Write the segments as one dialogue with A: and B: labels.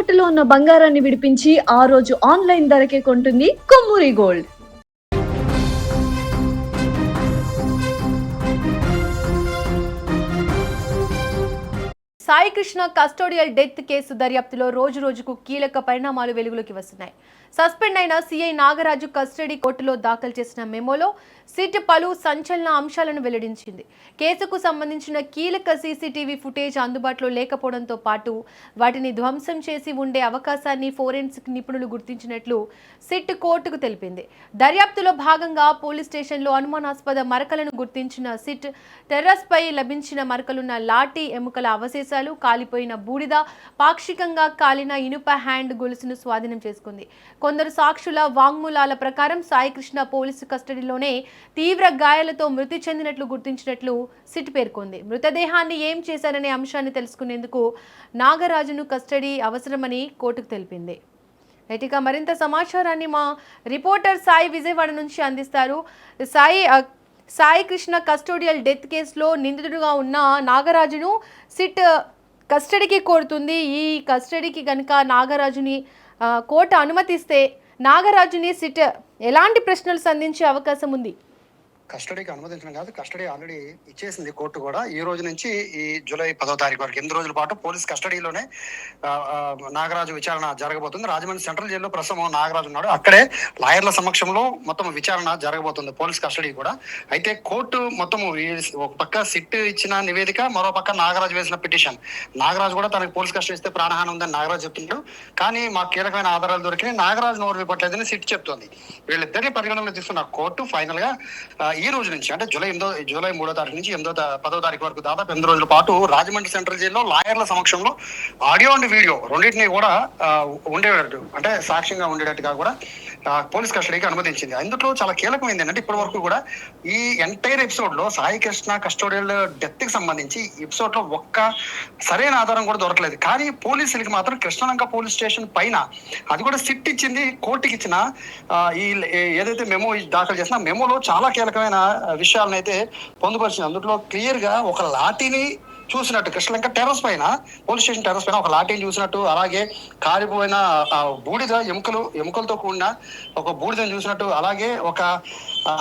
A: తాకట్టులో ఉన్న బంగారాన్ని విడిపించి ఆ రోజు ఆన్లైన్ ధరకే కొంటుంది Kommuri Gold.
B: Sai Krishna custodial death case దర్యాప్తులో రోజు రోజుకు కీలక పరిణామాలు వెలుగులోకి వస్తున్నాయి. సస్పెండ్ అయిన సిఐ నాగరాజు కస్టడీ కోర్టులో దాఖలు చేసిన మెమోలో సిట్ పలు సంచలన అంశాలను వెల్లడించింది. కేసుకు సంబంధించిన కీలక సీసీటీవీ ఫుటేజ్ అందుబాటులో లేకపోవడంతో పాటు వాటిని ధ్వంసం చేసి ఉండే అవకాశాన్ని ఫోరెన్సిక్ నిపుణులు గుర్తించినట్లు సిట్ కోర్టుకు తెలిపింది. దర్యాప్తులో భాగంగా పోలీస్ స్టేషన్లో అనుమానాస్పద మరకలను గుర్తించిన సిట్ టెర్రస్పై లభించిన మరకలున్న లాఠీ ఎముకల అవశేషాలు, కాలిపోయిన బూడిద, పాక్షికంగా కాలిన ఇనుప హ్యాండ్ గొలుసును స్వాధీనం చేసుకుంది. కొందరు సాక్షుల వాంగ్మూలాల ప్రకారం సాయికృష్ణ పోలీసు కస్టడీలోనే తీవ్ర గాయాలతో మృతి చెందినట్లు గుర్తించినట్లు సిట్ పేర్కొంది. మృతదేహాన్ని ఏం చేశారనే అంశాన్ని తెలుసుకునేందుకు నాగరాజును కస్టడీ అవసరమని కోర్టుకు తెలిపింది. ఇక మరింత సమాచారాన్ని మా రిపోర్టర్ సాయి విజయవాడ నుంచి అందిస్తారు. సాయి కృష్ణ కస్టోడియల్ డెత్ కేసులో నిందితుడిగా ఉన్న నాగరాజును సిట్ కస్టడీకి కోరుతుంది. ఈ కస్టడీకి కనుక నాగరాజుని కోర్టు అనుమతిస్తే నాగరాజుని సిట్ ఎలాంటి ప్రశ్నలు సంధించే అవకాశం ఉంది?
C: కస్టడీకి అనుమతించడం కాదు, కస్టడీ ఆల్రెడీ ఇచ్చేసింది కోర్టు కూడా. ఈ రోజు నుంచి ఈ జూలై 10వ తారీఖు వరకు 8 రోజుల పాటు పోలీస్ కస్టడీలోనే నాగరాజు విచారణ జరగబోతుంది. రాజమండ్రి సెంట్రల్ జైల్లో ప్రస్తుతం నాగరాజు ఉన్నాడు. అక్కడే లాయర్ల సమక్షంలో మొత్తం విచారణ జరగబోతుంది పోలీస్ కస్టడీ కూడా. అయితే కోర్టు మొత్తం ఒక పక్క సిట్ ఇచ్చిన నివేదిక, మరో పక్క నాగరాజు వేసిన పిటిషన్. నాగరాజు కూడా తనకు పోలీస్ కస్టడీ ఇస్తే ప్రాణహాని ఉందని నాగరాజు చెప్తున్నాడు. కానీ మాకు కీలకమైన ఆధారాలు దొరికినాయి, నాగరాజు నోరు విప్పట్లేదని సిట్ చెప్తోంది. వీళ్ళిద్దరిని పరిగణనలో తీసుకున్న కోర్టు ఫైనల్ గా ఈ రోజు నుంచి అంటే జూలై 3వ తారీఖు నుంచి 10వ తారీఖు వరకు దాదాపు 8 రోజుల పాటు రాజమండ్రి సెంట్రల్ జైల్లో లాయర్ల సమక్షంలో ఆడియో అండ్ వీడియో రెండింటినీ కూడా ఉండేటట్టు, అంటే సాక్ష్యంగా ఉండేటట్టుగా కూడా పోలీస్ కస్టడీకి అనుమతించింది. అందులో చాలా కీలకమైంది ఏంటంటే ఇప్పటి వరకు కూడా ఈ ఎంటైర్ ఎపిసోడ్ లో సాయి కృష్ణ కస్టోడియల్ డెత్ కి సంబంధించి ఎపిసోడ్ లో ఒక్క సరైన ఆధారం కూడా దొరకలేదు. కానీ పోలీసులకి మాత్రం కృష్ణలంక పోలీస్ స్టేషన్ పైన, అది కూడా సిట్ ఇచ్చింది కోర్టుకి ఇచ్చిన ఈ ఏదైతే మెమో దాఖలు చేసిన మెమోలో చాలా కీలకమైన విషయాలను అయితే పొందుపరిచింది. అందులో క్లియర్ గా ఒక లాఠీని చూసినట్టు, కృష్ణలంక టెర్రస్ పైన, పోలీస్ స్టేషన్ టెర్రస్ పైన ఒక లాఠీని చూసినట్టు, అలాగే కాలిపోయిన బూడిద ఎముకలతో కూడిన ఒక బూడిదని చూసినట్టు, అలాగే ఒక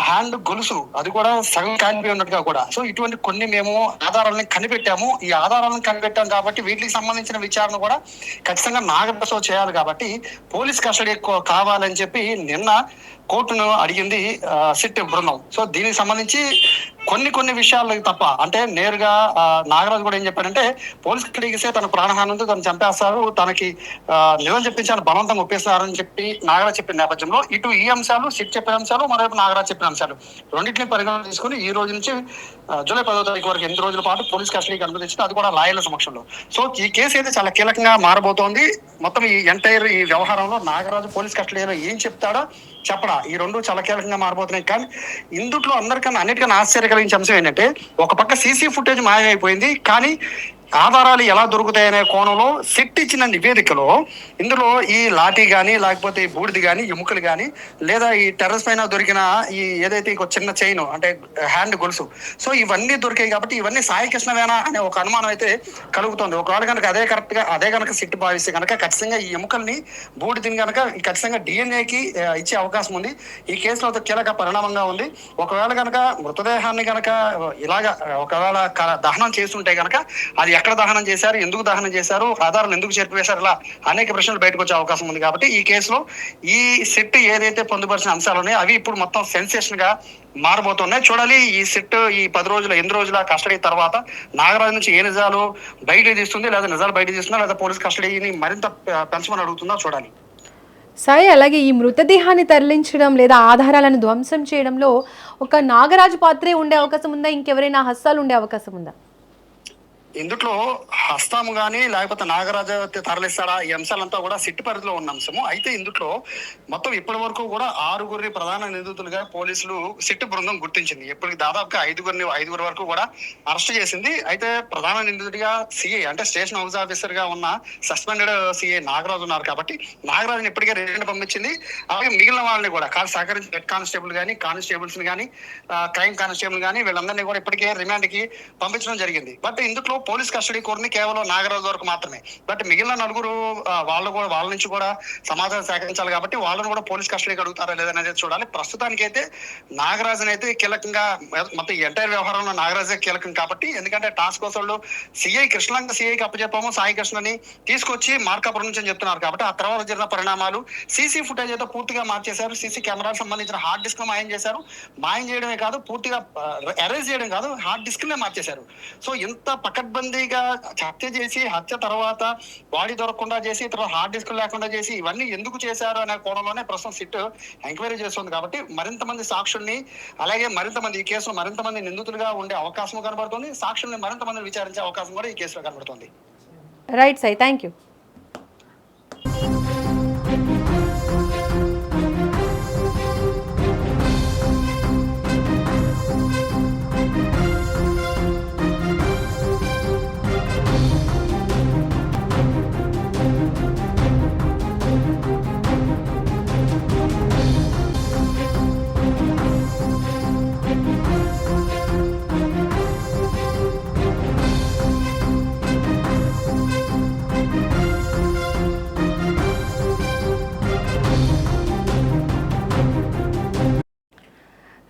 C: హ్యాండ్ గొలుసు అది కూడా సగం కాలిపోయి ఉన్నట్టుగా కూడా. సో ఇటువంటి కొన్ని మేము ఆధారాలను కనిపెట్టాము. ఈ ఆధారాలను కనిపెట్టాము కాబట్టి వీటికి సంబంధించిన విచారణ కూడా ఖచ్చితంగా నాగరాజుతో చేయాలి. కాబట్టి పోలీస్ కస్టడీ కావాలని చెప్పి నిన్న కోర్టును అడిగింది సిట్ బృందం. సో దీనికి సంబంధించి కొన్ని విషయాలు తప్ప, అంటే నేరుగా నాగరాజు కూడా ఏం చెప్పారంటే పోలీస్ కస్టడీకి ఇస్తే తన ప్రాణహాని ఉంది, తను చంపేస్తారు, తనకి నిజం చెప్పించాలని బలవంతంగా ఒప్పేస్తారని చెప్పి నాగరాజు చెప్పిన నేపథ్యంలో ఇటు ఈ అంశాలు, సిట్ చెప్పిన అంశాలు, మరోవైపు నాగరాజు చెప్పిన అంశాలు రెండింటిని పరిగణన తీసుకుని ఈ రోజు నుంచి జూలై 10వ తారీఖు వరకు 8 రోజుల పాటు పోలీస్ కస్టడీకి అనుమతించింది, అది కూడా లాయర్ల సమక్షంలో. సో ఈ కేసు అయితే చాలా కీలకంగా మారబోతోంది. మొత్తం ఈ ఎంటైర్ ఈ వ్యవహారంలో నాగరాజు పోలీస్ కస్టడీలో ఏం చెప్తాడో చెప్పడా, ఈ రెండు చాలా కీలకంగా మారిపోతున్నాయి. కానీ ఇందులో అందరికన్నా అన్నిటికన్నా ఆశ్చర్య కలిగించే అంశం ఏంటంటే ఒక పక్క సీసీ ఫుటేజ్ మాయమైపోయింది, కానీ ఆధారాలు ఎలా దొరుకుతాయనే కోణంలో సిట్ ఇచ్చిన నివేదికలో ఇందులో ఈ లాఠీ కానీ, లేకపోతే ఈ బూడిది కానీ, ఎముకలు కానీ, లేదా ఈ టెర్రస్ పైన దొరికిన ఈ ఏదైతే ఒక చిన్న చైన్ అంటే హ్యాండ్ గొలుసు, సో ఇవన్నీ దొరికాయి. కాబట్టి ఇవన్నీ సాయి కృష్ణవేనా అనే ఒక అనుమానం అయితే కలుగుతుంది. ఒకవేళ కనుక అదే కనుక సిట్ భావిస్తే కనుక ఖచ్చితంగా ఈ ఎముకల్ని, బూడిదని కనుక ఖచ్చితంగా డిఎన్ఏకి ఇచ్చే అవకాశం ఉంది. ఈ కేసులో కీలక పరిణామంగా ఉంది. ఒకవేళ కనుక మృతదేహాన్ని కనుక ఇలాగా ఒకవేళ దహనం చేస్తుంటే కనుక అది ఎక్కడ దహనం చేశారు, ఎందుకు దహనం చేశారు, ఆధారాలు ఎందుకు చేర్పివేశారు, ఇలా అనేక ప్రశ్నలు బయటకు వచ్చే అవకాశం ఉంది. కాబట్టి ఈ కేసులో ఈ సిట్ ఏదైతే పొందుపరిచిన అంశాలు ఉన్నాయో అవి ఇప్పుడు మొత్తం సెన్సేషన్ గా మారబోతున్నాయి. చూడాలి ఈ సిట్ ఈ 8 రోజుల కస్టడీ తర్వాత నాగరాజు నుంచి ఏ నిజాలు బయట తీస్తుంది, లేదా నిజాలు బయట తీస్తుందా, లేదా పోలీస్ కస్టడీని మరింత పెంచమని అడుగుతుందా చూడాలి.
B: సాయి, అలాగే ఈ మృతదేహాన్ని తరలించడం లేదా ఆధారాలను ధ్వంసం చేయడంలో ఒక నాగరాజు పాత్రే ఉండే అవకాశం ఉందా, ఇంకెవరైనా హస్తాలు ఉండే అవకాశం ఉందా?
C: ఇందులో హస్తం కానీ లేకపోతే నాగరాజు తరలిస్తాడా, ఈ అంశాలంతా కూడా సిట్ పరిధిలో ఉన్న అంశము. అయితే ఇందులో మొత్తం ఇప్పటి వరకు కూడా 6 ప్రధాన నిందితులుగా పోలీసులు సిట్ బృందం గుర్తించింది. ఇప్పటికి దాదాపుగా 5 వరకు కూడా అరెస్ట్ చేసింది. అయితే ప్రధాన నిందితుడిగా సిఐ అంటే స్టేషన్ హౌస్ ఆఫీసర్ గా ఉన్న సస్పెండెడ్ సిఐ నాగరాజు ఉన్నారు. కాబట్టి నాగరాజుని ఇప్పటికే రిమాండ్ పంపించింది. అలాగే మిగిలిన వాళ్ళని కూడా సహకరించి హెడ్ కానిస్టేబుల్ కానీ, కానిస్టేబుల్స్ కానీ, క్రైమ్ కానిస్టేబుల్ కానీ వీళ్ళందరినీ కూడా ఇప్పటికే రిమాండ్ కి పంపించడం జరిగింది. బట్ ఇందులో పోలీస్ కస్టడీ కోరింది కేవలం నాగరాజు వరకు మాత్రమే. బట్ మిగిలిన నలుగురు వాళ్ళ నుంచి కూడా సమాచారం సేకరించాలి కాబట్టి వాళ్ళని కూడా పోలీస్ కస్టడీకి అడుగుతారా లేదనేది చూడాలి. ప్రస్తుతానికి అయితే నాగరాజుని అయితే కీలకంగా, మొత్తం ఎంటైర్ వ్యవహారంలో నాగరాజే కీలకం కాబట్టి, ఎందుకంటే టాస్క్ ఫోర్స్ వాళ్ళు కృష్ణలంక సిఐకి అప్పచెప్పాము, సాయి కృష్ణని తీసుకొచ్చి మార్కాపురం నుంచి అని చెప్తున్నారు కాబట్టి ఆ తర్వాత జరిగిన పరిణామాలు సీసీ ఫుటేజ్ అయితే పూర్తిగా మార్చేశారు. సీసీ కెమెరాకు సంబంధించిన హార్డ్ డిస్క్ మాయం చేశారు. మాయం చేయడమే కాదు, పూర్తిగా ఎరేజ్ చేయడం కాదు, హార్డ్ డిస్క్ నే మార్చేశారు. సో ఇంత పకడ్బందీగా హత్య చేసి, హత్య తర్వాత బాడీ దొరకకుండా చేసి, తర్వాత హార్డ్ డిస్క్ లేకుండా చేసి, ఇవన్నీ ఎందుకు చేశారు అనే కోణంలోనే ప్రస్తుతం సిట్ ఎంక్వైరీ చేస్తుంది. కాబట్టి మరింత మంది సాక్షుల్ని, అలాగే మరింత మంది ఈ కేసులో మరింత మంది నిందితులుగా ఉండే అవకాశం కనబడుతుంది. సాక్షుల్ని మరింత మందిని విచారించే అవకాశం కూడా ఈ కేసులో కనబడుతుంది.
B: Right Sai, thank you.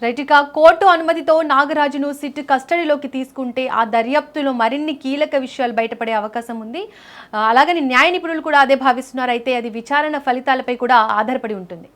B: Right, ఇక కోర్టు అనుమతితో నాగరాజును సిట్ కస్టడీలోకి తీసుకుంటే ఆ దర్యాప్తులో మరిన్ని కీలక విషయాలు బయటపడే అవకాశం ఉంది. అలాగని న్యాయ నిపుణులు కూడా అదే భావిస్తున్నారు. అయితే అది విచారణ ఫలితాలపై కూడా ఆధారపడి ఉంటుంది.